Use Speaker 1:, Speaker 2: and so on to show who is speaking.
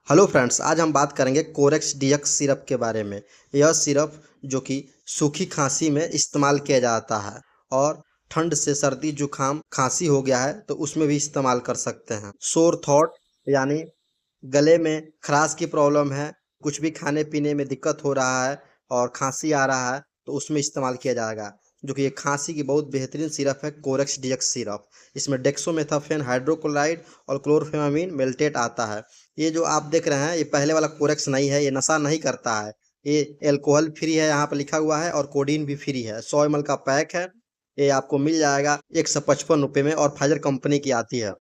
Speaker 1: Hello friends, आज हम बात करेंगे कोरेक्स डीएक्स सिरप के बारे में। यह सिरप जो कि सूखी खांसी में इस्तेमाल किया जाता है और ठंड से सर्दी जुकाम खांसी हो गया है तो उसमें भी इस्तेमाल कर सकते हैं। सोर थ्रोट यानी गले में खराश की प्रॉब्लम है, कुछ भी खाने पीने में दिक्कत हो रहा है और खांसी आ रहा है तो उसमें इस्तेमाल किया जाएगा। जो कि ये खांसी की बहुत बेहतरीन सिरप है कोरेक्स डीएक्स सिरप। इसमें डेक्सोमेथाफेन हाइड्रोक्लोराइड और क्लोरफेमामिन मेल्टेट आता है। ये जो आप देख रहे हैं ये पहले वाला कोरेक्स नहीं है, ये नशा नहीं करता है। ये एल्कोहल फ्री है, यहाँ पर लिखा हुआ है, और कोडीन भी फ्री है। 100 ml का पैक है। ये आपको मिल जाएगा 155 रुपये में और फाइजर कंपनी की आती है।